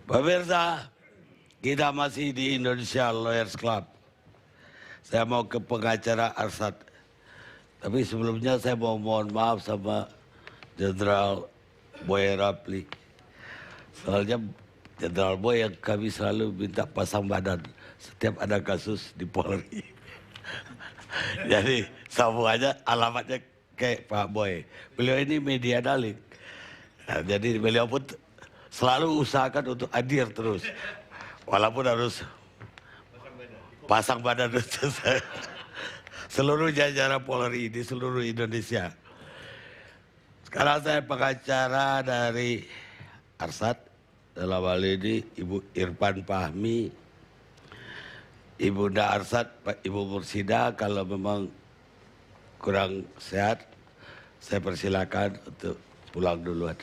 Pemirsa, kita masih di Indonesia Lawyers Club. Saya mau ke pengacara Arsad. Tapi sebelumnya saya mau mohon maaf sama Jenderal Boy Rapli. Soalnya Jenderal Boy yang kami selalu minta pasang badan setiap ada kasus di Polri. Jadi sambungannya alamatnya kayak Pak Boy. Beliau ini media darling. Nah, jadi beliau pun selalu usahakan untuk hadir terus. Walaupun harus pasang badan untuk seluruh jajaran Polri di seluruh Indonesia. Sekarang saya pengacara dari Arsad, dalam hal ini Ibu Irfan Fahmi, Ibunda Arsad, Ibu Mursida, kalau memang kurang sehat, saya persilakan untuk pulang duluan.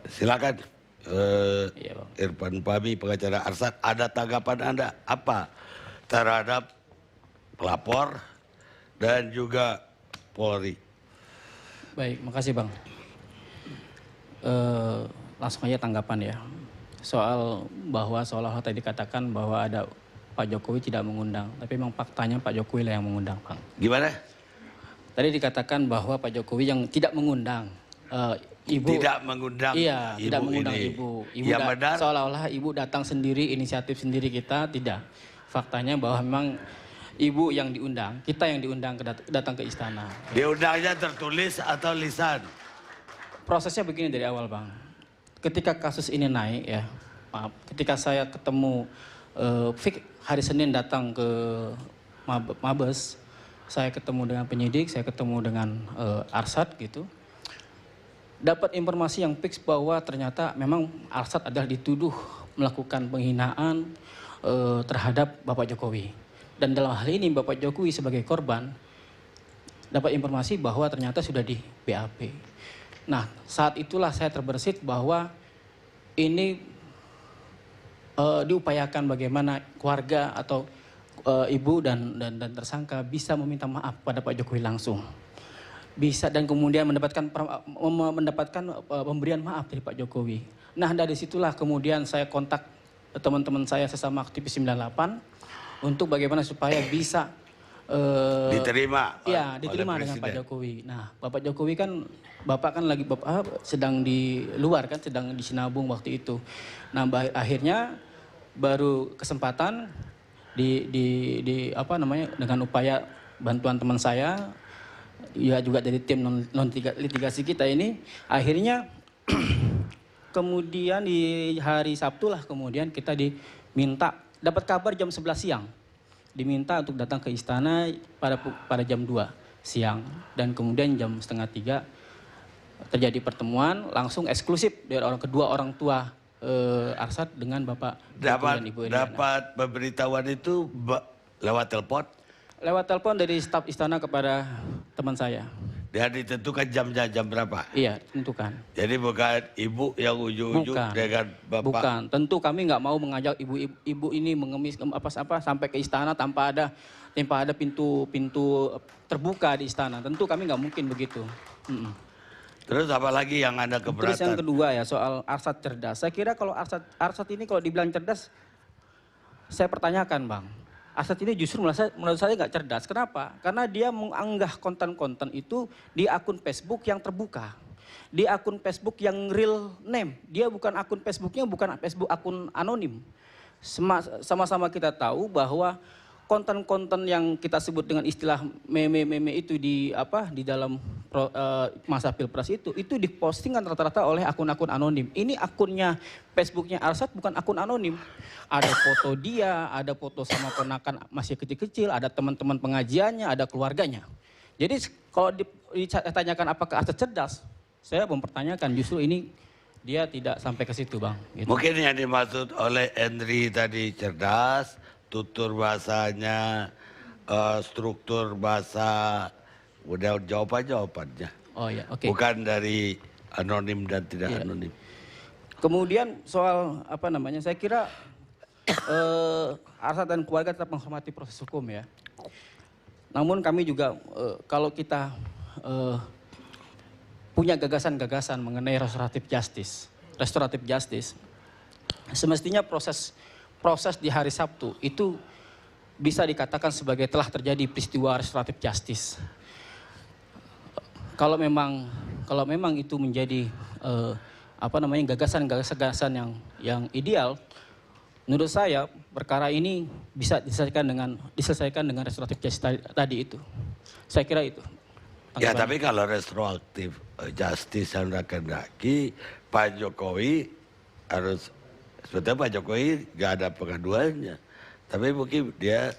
Silakan Irfan Fahmi, pengacara Arsad, ada tanggapan Anda apa terhadap pelapor dan juga Polri? Baik, makasih Bang. Langsung aja tanggapan ya. Soal bahwa seolah-olah tadi dikatakan bahwa ada Pak Jokowi tidak mengundang. Tapi memang faktanya Pak Jokowi lah yang mengundang, Bang. Gimana? Tadi dikatakan bahwa Pak Jokowi yang tidak mengundang. Ibu tidak mengundang, iya, ibu tidak mengundang ini. ibu. Ya, benar. Seolah-olah ibu datang sendiri, inisiatif sendiri kita, tidak. Faktanya bahwa memang ibu yang diundang, kita yang diundang datang ke istana. Diundangnya tertulis atau lisan? Prosesnya begini dari awal, Bang. Ketika kasus ini naik ya, maaf, ketika saya ketemu hari Senin datang ke Mabes, saya ketemu dengan penyidik, saya ketemu dengan Arsad gitu. Dapat informasi yang fix bahwa ternyata memang Arsad adalah dituduh melakukan penghinaan terhadap Bapak Jokowi. Dan dalam hal ini Bapak Jokowi sebagai korban dapat informasi bahwa ternyata sudah di BAP. Nah, saat itulah saya terbersit bahwa ini diupayakan bagaimana keluarga atau ibu dan tersangka bisa meminta maaf pada Pak Jokowi langsung. Bisa dan kemudian mendapatkan pemberian maaf dari Pak Jokowi. Nah, dari situlah kemudian saya kontak teman-teman saya sesama aktivis 98 untuk bagaimana supaya bisa diterima. Iya, diterima dengan Pak Jokowi. Nah, Bapak Jokowi kan Bapak kan lagi sedang di luar kan, sedang di Sinabung waktu itu. Nah, akhirnya baru kesempatan di apa namanya, dengan upaya bantuan teman saya ya juga dari tim non litigasi kita ini, akhirnya kemudian di hari Sabtu lah kemudian kita diminta, dapat kabar jam 11 siang diminta untuk datang ke istana pada jam 2 siang, dan kemudian jam 2:30 terjadi pertemuan langsung eksklusif dari kedua orang tua Arsad dengan Bapak dan Ibu Iriana. Dapat pemberitahuan itu lewat telepon? Lewat telepon dari staf istana kepada teman saya. Dan ditentukan jamnya jam berapa? Iya, tentukan. Jadi bukan ibu yang ujung-ujung dengan Bapak? Bukan, tentu kami nggak mau mengajak ibu ini mengemis apa sampai ke istana tanpa ada pintu terbuka di istana. Tentu kami nggak mungkin begitu. Terus apa lagi yang Anda keberatan? Terus yang kedua ya soal Arsad cerdas. Saya kira kalau Arsad ini kalau dibilang cerdas, saya pertanyakan Bang. Arsad ini justru menurut saya nggak cerdas. Kenapa? Karena dia menganggah konten-konten itu di akun Facebook yang terbuka. Di akun Facebook yang real name. Dia bukan akun Facebooknya, bukan Facebook akun anonim. Sama-sama kita tahu bahwa konten-konten yang kita sebut dengan istilah meme-meme itu di dalam masa Pilpres itu dipostingkan rata-rata oleh akun-akun anonim. Ini akunnya Facebooknya Arsad bukan akun anonim. Ada foto dia, ada foto sama ponakan masih kecil-kecil, ada teman-teman pengajiannya, ada keluarganya. Jadi kalau ditanyakan apakah Arsad cerdas, saya mempertanyakan justru ini dia tidak sampai ke situ Bang. Gitu. Mungkin yang dimaksud oleh Henry tadi cerdas, tutur bahasanya, struktur bahasa, udah jawabannya. Oh ya, oke. Bukan dari anonim dan tidak anonim. Kemudian soal saya kira Arsad dan keluarga tetap menghormati proses hukum ya. Namun kami juga kalau kita punya gagasan-gagasan mengenai restoratif justice, restoratif justice, semestinya proses di hari Sabtu itu bisa dikatakan sebagai telah terjadi peristiwa restoratif justice. Kalau memang itu menjadi gagasan yang ideal, menurut saya perkara ini bisa diselesaikan dengan restoratif justice tadi itu. Saya kira itu. Ya, tapi kalau restoratif justice yang kehendaki, Pak Jokowi harus, sebetulnya Pak Jokowi nggak ada pengaduannya, tapi mungkin dia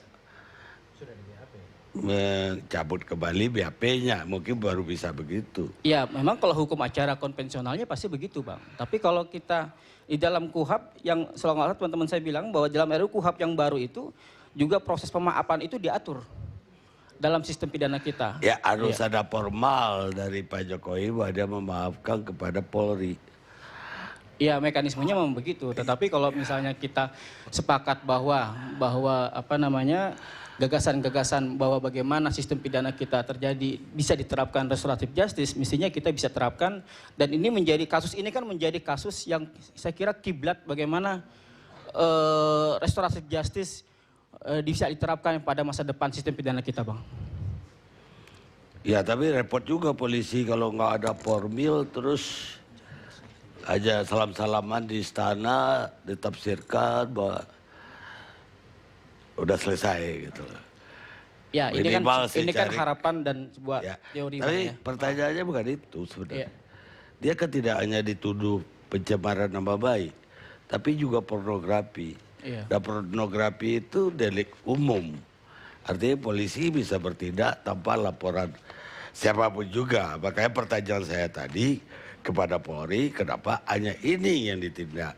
mencabut kembali BAP-nya, mungkin baru bisa begitu. Ya, memang kalau hukum acara konvensionalnya pasti begitu, Bang. Tapi kalau kita di dalam KUHAP yang selalu teman-teman saya bilang bahwa dalam RUU KUHAP yang baru itu juga proses pemaafan itu diatur dalam sistem pidana kita. Ya, harus ada formal dari Pak Jokowi bahwa dia memaafkan kepada Polri. Iya, mekanismenya memang begitu. Tetapi kalau misalnya kita sepakat bahwa gagasan-gagasan bahwa bagaimana sistem pidana kita terjadi bisa diterapkan restoratif justice, mestinya kita bisa terapkan. Dan ini kasus ini kan menjadi kasus yang saya kira kiblat bagaimana restoratif justice bisa diterapkan pada masa depan sistem pidana kita, Bang. Ya, tapi repot juga polisi kalau nggak ada formil terus aja salam-salaman di istana ditafsirkan bahwa udah selesai gitu. Ya, ini kan harapan dan sebuah teori. Tapi pertanyaannya bukan itu sebenarnya. Dia kan tidak hanya dituduh pencemaran nama baik, tapi juga pornografi. Dan pornografi itu delik umum. Artinya polisi bisa bertindak tanpa laporan siapapun juga. Makanya pertanyaan saya tadi kepada Polri, kenapa hanya ini yang ditindak?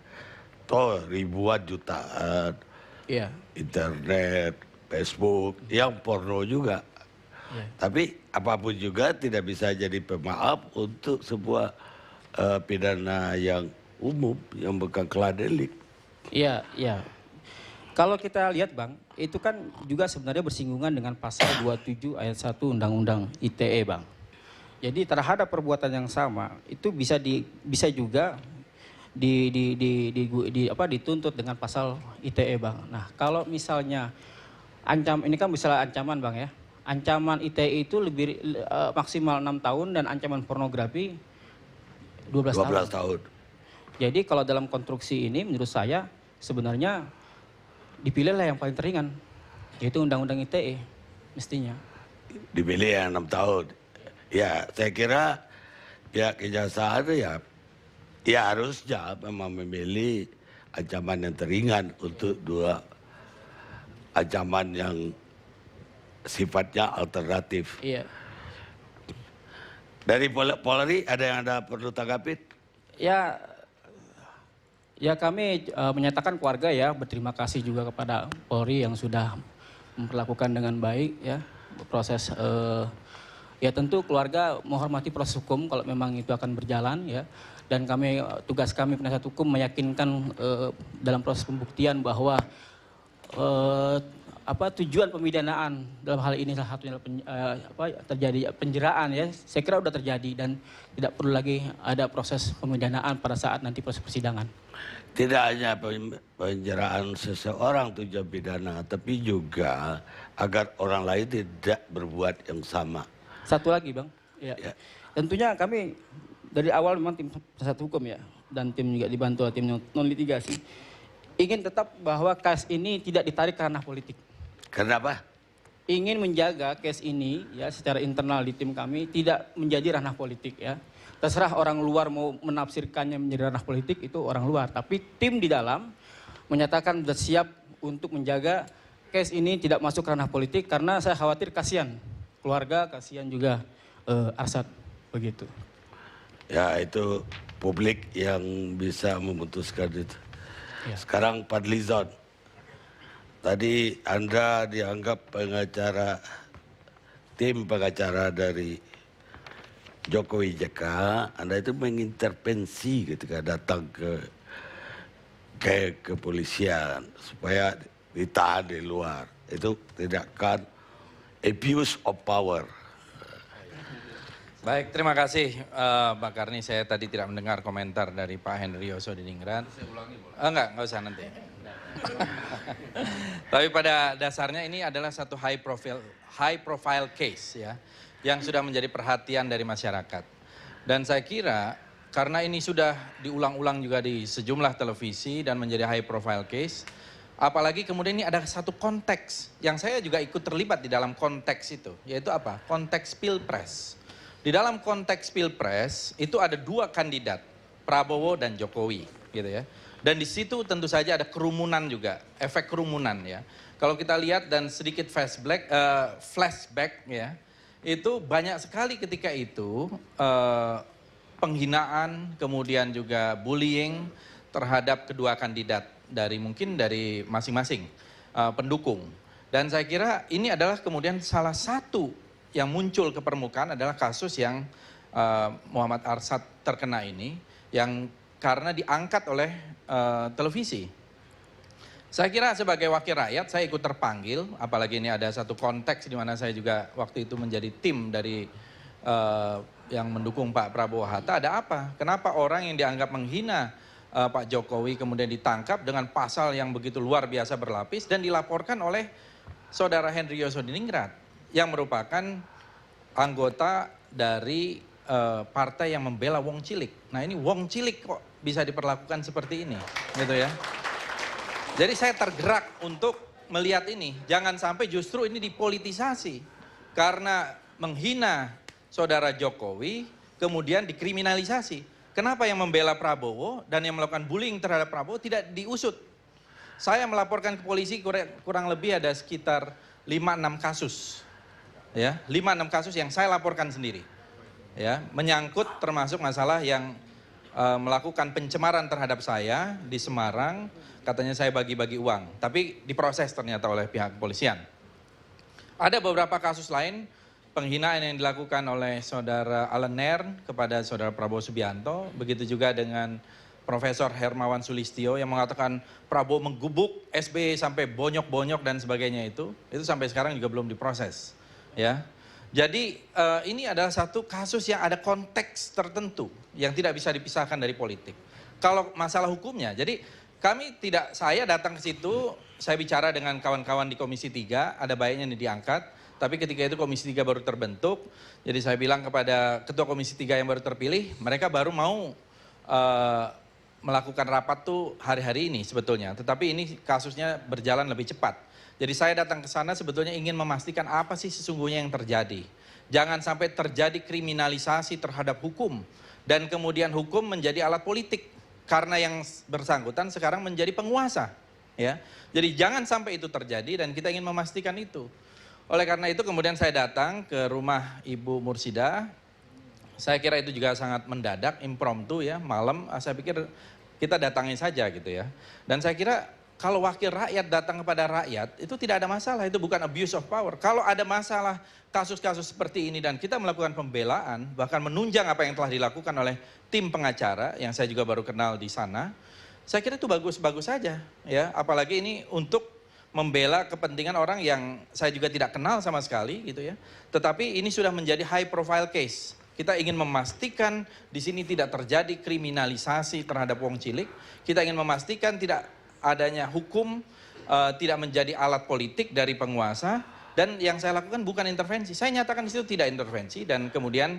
Toh ribuan jutaan. Internet, Facebook, yang porno juga. Tapi apapun juga tidak bisa jadi pemaaf untuk sebuah pidana yang umum, yang bukan keladelik. Iya. Kalau kita lihat, Bang, itu kan juga sebenarnya bersinggungan dengan pasal 27 ayat 1 Undang-Undang ITE, Bang. Jadi terhadap perbuatan yang sama itu bisa juga dituntut dengan pasal ITE, Bang. Nah, kalau misalnya ini kan misalnya ancaman, Bang, ya. Ancaman ITE itu lebih maksimal 6 tahun dan ancaman pornografi 12 tahun. Jadi kalau dalam konstruksi ini menurut saya sebenarnya dipilihlah yang paling teringan, yaitu Undang-Undang ITE mestinya. Dipilih yang 6 tahun. Ya, saya kira pihak kejaksaan ya harusnya memang memilih ancaman yang teringan untuk dua ancaman yang sifatnya alternatif. Iya. Dari Polri ada yang perlu tanggapin? Ya kami menyatakan keluarga ya berterima kasih juga kepada Polri yang sudah memperlakukan dengan baik ya proses. Ya tentu keluarga menghormati proses hukum kalau memang itu akan berjalan ya. Dan tugas kami penasihat hukum meyakinkan dalam proses pembuktian bahwa tujuan pemidanaan dalam hal ini salah satunya terjadi penjeraan ya. Saya kira sudah terjadi dan tidak perlu lagi ada proses pemidanaan pada saat nanti proses persidangan. Tidak hanya penjeraan seseorang tujuan pidana, tapi juga agar orang lain tidak berbuat yang sama. Satu lagi, Bang. Ya. Tentunya kami dari awal memang tim penasihat hukum ya dan tim juga dibantu tim non litigasi ingin tetap bahwa kasus ini tidak ditarik ke ranah politik. Kenapa? Ingin menjaga case ini ya secara internal di tim kami tidak menjadi ranah politik ya. Terserah orang luar mau menafsirkannya menjadi ranah politik itu orang luar. Tapi tim di dalam menyatakan sudah siap untuk menjaga case ini tidak masuk ranah politik karena saya khawatir kasihan keluarga, kasihan juga Arsad begitu. Ya itu publik yang bisa memutuskan itu. Ya. Sekarang Fadlizon. Tadi Anda dianggap tim pengacara dari Jokowi JK, Anda itu mengintervensi ketika datang ke kepolisian supaya ditahan di luar. Itu tidak kan abuse of power. Baik, terima kasih Pak Karni. Saya tadi tidak mendengar komentar dari Pak Henry Yosodiningrat. Saya ulangi boleh? Enggak usah nanti. Tapi pada dasarnya ini adalah satu high profile case ya, yang sudah menjadi perhatian dari masyarakat. Dan saya kira karena ini sudah diulang-ulang juga di sejumlah televisi dan menjadi high profile case, apalagi kemudian ini ada satu konteks yang saya juga ikut terlibat di dalam konteks itu, yaitu apa? Konteks Pilpres. Di dalam konteks Pilpres itu ada dua kandidat, Prabowo dan Jokowi, gitu ya. Dan di situ tentu saja ada kerumunan juga, efek kerumunan ya. Kalau kita lihat dan sedikit flashback ya, itu banyak sekali ketika itu penghinaan, kemudian juga bullying terhadap kedua kandidat dari mungkin dari masing-masing pendukung. Dan saya kira ini adalah kemudian salah satu yang muncul ke permukaan adalah kasus yang Muhammad Arsad terkena ini, yang karena diangkat oleh televisi. Saya kira sebagai wakil rakyat saya ikut terpanggil, apalagi ini ada satu konteks di mana saya juga waktu itu menjadi tim dari yang mendukung Pak Prabowo Hatta. Ada apa? Kenapa orang yang dianggap menghina Pak Jokowi kemudian ditangkap dengan pasal yang begitu luar biasa berlapis dan dilaporkan oleh saudara Henry Yosodiningrat yang merupakan anggota dari partai yang membela Wong Cilik. Nah ini Wong Cilik kok bisa diperlakukan seperti ini, gitu ya. Jadi saya tergerak untuk melihat ini, jangan sampai justru ini dipolitisasi karena menghina saudara Jokowi kemudian dikriminalisasi. Kenapa yang membela Prabowo dan yang melakukan bullying terhadap Prabowo tidak diusut? Saya melaporkan ke polisi kurang lebih ada sekitar 5-6 kasus. Ya, 5-6 kasus yang saya laporkan sendiri. Ya, menyangkut termasuk masalah yang melakukan pencemaran terhadap saya di Semarang, katanya saya bagi-bagi uang, tapi diproses ternyata oleh pihak kepolisian. Ada beberapa kasus lain penghinaan yang dilakukan oleh saudara Alan Nairn kepada saudara Prabowo Subianto, begitu juga dengan Profesor Hermawan Sulistyo yang mengatakan Prabowo menggubuk SBY sampai bonyok-bonyok dan sebagainya itu sampai sekarang juga belum diproses. Ya, jadi ini adalah satu kasus yang ada konteks tertentu yang tidak bisa dipisahkan dari politik. Kalau masalah hukumnya, jadi saya datang ke situ, saya bicara dengan kawan-kawan di Komisi 3, ada baiknya ini diangkat, tapi ketika itu Komisi 3 baru terbentuk, jadi saya bilang kepada Ketua Komisi 3 yang baru terpilih, mereka baru mau melakukan rapat tuh hari-hari ini sebetulnya, tetapi ini kasusnya berjalan lebih cepat. Jadi saya datang ke sana sebetulnya ingin memastikan apa sih sesungguhnya yang terjadi. Jangan sampai terjadi kriminalisasi terhadap hukum dan kemudian hukum menjadi alat politik karena yang bersangkutan sekarang menjadi penguasa. Ya, jadi jangan sampai itu terjadi dan kita ingin memastikan itu. Oleh karena itu kemudian saya datang ke rumah Ibu Mursida. Saya kira itu juga sangat mendadak, impromptu ya, malam. Saya pikir kita datangin saja gitu ya. Dan saya kira kalau wakil rakyat datang kepada rakyat, itu tidak ada masalah, itu bukan abuse of power. Kalau ada masalah kasus-kasus seperti ini dan kita melakukan pembelaan, bahkan menunjang apa yang telah dilakukan oleh tim pengacara, yang saya juga baru kenal di sana, saya kira itu bagus-bagus saja. Ya, apalagi ini untuk membela kepentingan orang yang saya juga tidak kenal sama sekali gitu ya. Tetapi ini sudah menjadi high profile case. Kita ingin memastikan di sini tidak terjadi kriminalisasi terhadap Wong Cilik. Kita ingin memastikan tidak adanya hukum tidak menjadi alat politik dari penguasa, dan yang saya lakukan bukan intervensi. Saya nyatakan di situ tidak intervensi dan kemudian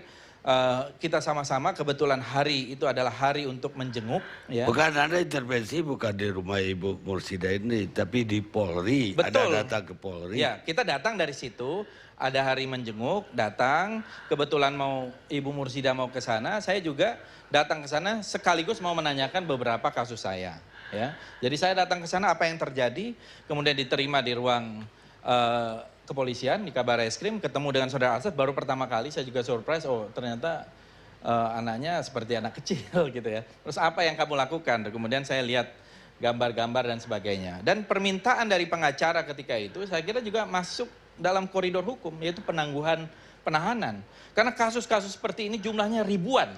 kita sama-sama kebetulan hari itu adalah hari untuk menjenguk. Ya. Bukan ada intervensi, bukan di rumah Ibu Mursida ini, tapi di Polri. Betul. Ada datang ke Polri. Ya, kita datang dari situ. Ada hari menjenguk, datang. Kebetulan Ibu Mursida mau ke sana, saya juga datang ke sana sekaligus mau menanyakan beberapa kasus saya. Ya, jadi saya datang ke sana apa yang terjadi, kemudian diterima di ruang kepolisian di Kabar Eskrim, ketemu dengan saudara Arsad, baru pertama kali saya juga surprise, oh ternyata anaknya seperti anak kecil gitu ya. Terus apa yang kamu lakukan? Kemudian saya lihat gambar-gambar dan sebagainya. Dan permintaan dari pengacara ketika itu saya kira juga masuk dalam koridor hukum, yaitu penangguhan penahanan. Karena kasus-kasus seperti ini jumlahnya ribuan.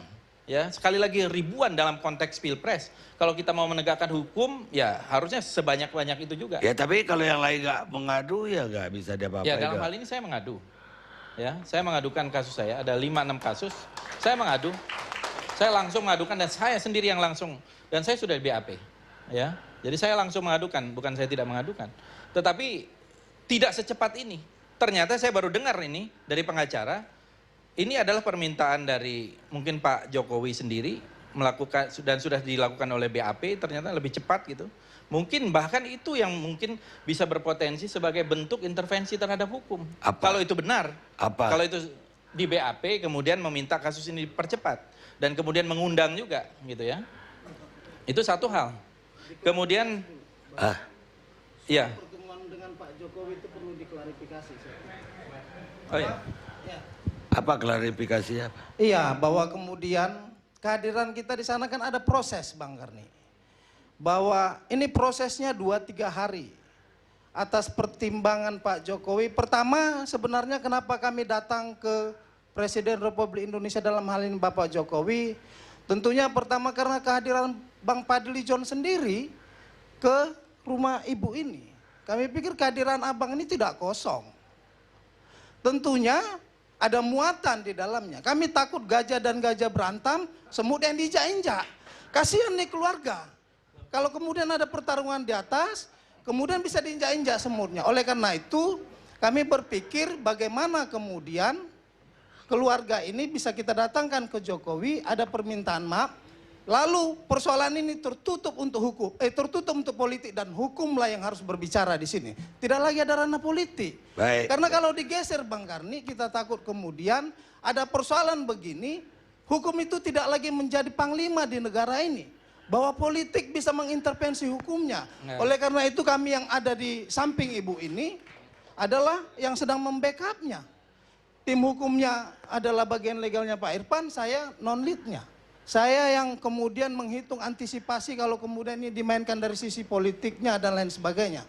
Ya, sekali lagi ribuan dalam konteks Pilpres. Kalau kita mau menegakkan hukum, ya harusnya sebanyak-banyak itu juga. Ya tapi kalau yang lain nggak mengadu ya nggak bisa diapa-apain. Ya dalam hal ini saya mengadu. ya, saya mengadukan kasus saya, ada 5-6 kasus, saya mengadu, saya langsung mengadukan dan saya sendiri yang langsung, dan saya sudah di BAP, ya, jadi saya langsung mengadukan, bukan saya tidak mengadukan, tetapi tidak secepat ini. Ternyata saya baru dengar ini dari pengacara, ini adalah permintaan dari mungkin Pak Jokowi sendiri melakukan dan sudah dilakukan oleh BAP, ternyata lebih cepat gitu. Mungkin bahkan itu yang mungkin bisa berpotensi sebagai bentuk intervensi terhadap hukum. Apa? Kalau itu benar. Apa? Kalau itu di BAP kemudian meminta kasus ini dipercepat dan kemudian mengundang juga gitu ya. Itu satu hal. Kemudian iya. Pertemuan dengan Pak Jokowi itu perlu diklarifikasi. Oh iya. Apa klarifikasinya? Iya, bahwa kemudian kehadiran kita di sana kan ada proses, Bang Karni. Bahwa ini prosesnya 2-3 hari atas pertimbangan Pak Jokowi. Pertama, sebenarnya kenapa kami datang ke Presiden Republik Indonesia dalam hal ini Bapak Jokowi? Tentunya pertama karena kehadiran Bang Fadly John sendiri ke rumah ibu ini. Kami pikir kehadiran abang ini tidak kosong. Tentunya ada muatan di dalamnya. Kami takut gajah dan gajah berantem, semut yang diinjak-injak. Kasihan nih keluarga. Kalau kemudian ada pertarungan di atas, kemudian bisa diinjak-injak semutnya. Oleh karena itu, kami berpikir bagaimana kemudian keluarga ini bisa kita datangkan ke Jokowi, ada permintaan maaf. Lalu persoalan ini tertutup untuk hukum, tertutup untuk politik dan hukumlah yang harus berbicara di sini. Tidak lagi ada ranah politik. Baik. Karena kalau digeser Bang Karni, kita takut kemudian ada persoalan begini, hukum itu tidak lagi menjadi panglima di negara ini. Bahwa politik bisa mengintervensi hukumnya. Oleh karena itu kami yang ada di samping ibu ini adalah yang sedang membackupnya. Tim hukumnya adalah bagian legalnya Pak Irfan, saya non-leadnya. Saya yang kemudian menghitung antisipasi kalau kemudian ini dimainkan dari sisi politiknya dan lain sebagainya.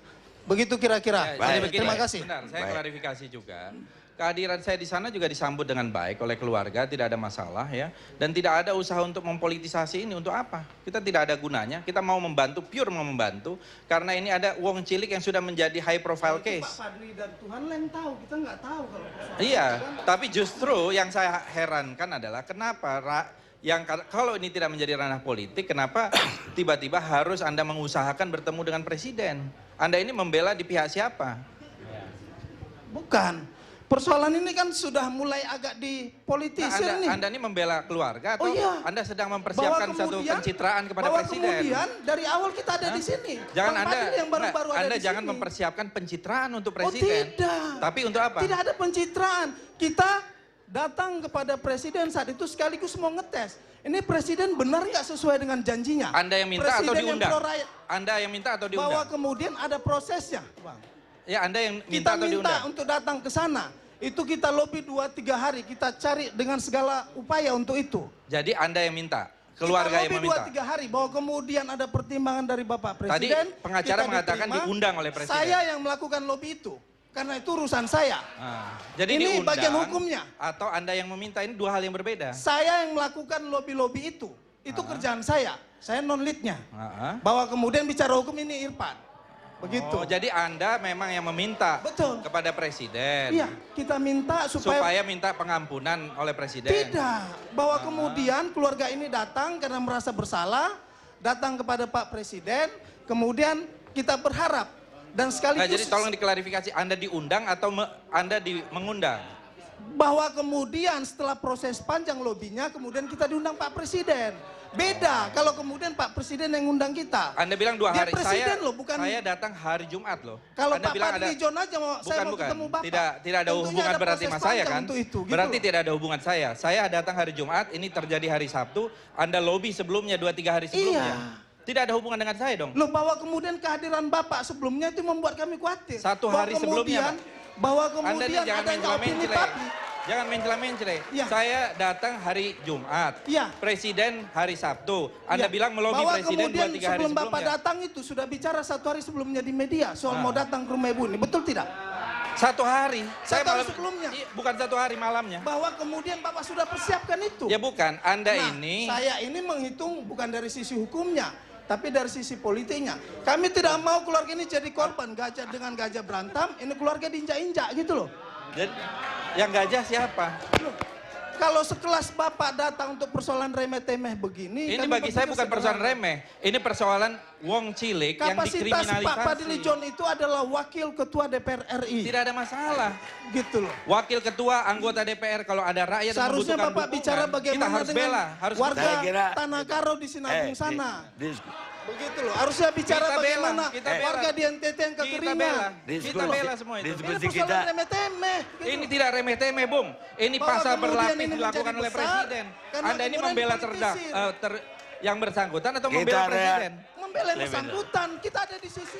Begitu kira-kira. Ya, jadi begini, Terima kasih. Benar, saya Baik. klarifikasi juga. Kehadiran saya di sana juga disambut dengan baik oleh keluarga, tidak ada masalah ya. Dan tidak ada usaha untuk mempolitisasi ini, untuk apa? Kita tidak ada gunanya, kita mau membantu, pure mau membantu. Karena ini ada uang cilik yang sudah menjadi high profile Pak case. Fadly dan Tuhan yang tahu, kita nggak tahu kalau persoalan. Iya, tapi justru yang saya herankan adalah kenapa kalau ini tidak menjadi ranah politik, kenapa tiba-tiba harus Anda mengusahakan bertemu dengan presiden? Anda ini membela di pihak siapa? Bukan. Persoalan ini kan sudah mulai agak dipolitisir nih. Anda ini membela keluarga atau iya. Anda sedang mempersiapkan satu pencitraan kepada presiden? Kemudian dari awal kita ada di sini. Jangan Bang Fadly yang baru-baru ada Anda di jangan sini. mempersiapkan pencitraan untuk Oh presiden. tidak. Tapi untuk apa? Tidak ada pencitraan. Kita datang kepada presiden saat itu sekaligus mau ngetes. Ini presiden benar nggak sesuai dengan janjinya? Anda yang minta atau Presiden yang diundang? pro-rakyat. Anda yang minta atau Bahwa diundang? kemudian ada prosesnya, Bang. Ya, Anda yang Kita minta atau minta diundang? untuk datang ke sana. Itu kita lobby 2-3 hari, kita cari dengan segala upaya untuk itu. Jadi Anda yang minta, keluarga yang kita meminta. lobby 2-3 hari bahwa kemudian ada pertimbangan dari Bapak Presiden. Tadi pengacara kita mengatakan diterima. diundang oleh presiden. Saya yang melakukan lobby itu. Karena itu urusan saya. Jadi Ini diundang bagian hukumnya. atau Anda yang meminta, ini dua hal yang berbeda. Saya yang melakukan lobby-lobby itu. Itu kerjaan saya. Saya non-leadnya. Bahwa kemudian bicara hukum ini Irfan. Begitu. Oh, jadi Anda memang yang meminta Betul. kepada presiden. Iya, kita minta supaya minta pengampunan oleh presiden. tidak. Bahwa kemudian keluarga ini datang karena merasa bersalah, datang kepada Pak Presiden, kemudian kita berharap dan Nah, sekaligus jadi tolong diklarifikasi, Anda diundang atau Anda mengundang? bahwa kemudian setelah proses panjang lobbynya, kemudian kita diundang Pak Presiden. Beda kalau kemudian Pak Presiden yang ngundang kita. Anda bilang 2 Dia hari. presiden loh, bukan. Saya datang hari Jumat loh. Kalau Anda Pak bilang Fadly John aja saya mau ketemu Bapak. Tidak ada Tentunya hubungan ada berarti proses sama saya panjang kan? untuk itu, gitu Berarti loh. tidak ada hubungan saya. Saya datang hari Jumat, ini terjadi hari Sabtu. Anda lobby sebelumnya 2-3 hari sebelumnya. Iya. Tidak ada hubungan dengan saya dong. Loh, bahwa kemudian kehadiran Bapak sebelumnya itu membuat kami khawatir. 1 hari sebelumnya, Bahwa Anda ini kemudian jangan ada mencela-mencela. opini publik. Jangan mencela-mencela. Iya. Saya datang hari Jumat. Iya. Presiden hari Sabtu. Anda Ya, bilang melobi bahwa presiden kemudian 2-3 hari sebelum Bapak sebelumnya. datang itu sudah bicara 1 hari sebelumnya di media soal mau datang ke rumah ibu ini, betul tidak? 1 hari. Satu hari sebelumnya. Iya, bukan 1 hari malamnya. Bahwa kemudian Bapak sudah persiapkan itu. Ya bukan, Anda Nah, ini saya ini menghitung bukan dari sisi hukumnya, tapi dari sisi politiknya. Kami tidak mau keluarga ini jadi korban gajah dengan gajah berantem, ini keluarga diinjak-injak gitu loh. Yang gajah siapa? Kalau sekelas Bapak datang untuk persoalan remeh-temeh begini. Ini kami bagi saya berpikir bukan persoalan sederhana. remeh. Ini persoalan Wong Cilik yang Kapasitas Pak dikriminalisasi. Fadli John itu adalah wakil ketua DPR RI. Tidak ada masalah. Gitu loh. Wakil ketua, anggota DPR, kalau ada rakyat yang Seharusnya membutuhkan Bapak dukungan, bicara kita bagaimana harus dengan bela. Harus warga Saya kira- Tanah Karo di Sinabung sana. di- Begitu loh. Harusnya bicara Kita bela, bagaimana kita bela. warga di NTT yang kita kekeringan. bela. Diskusi- Kita bela semua itu. Ini diskusi persoalan kita remeh-temeh. gitu. Ini tidak remeh-temeh, Bung. Ini Bahwa pasal kemudian berlapis ini dilakukan menjadi oleh besar, Presiden. karena Anda ini kemudian membela dipolitisir. yang bersangkutan atau Kita membela rea- Presiden? Membela yang bersangkutan. Kita ada di sisi.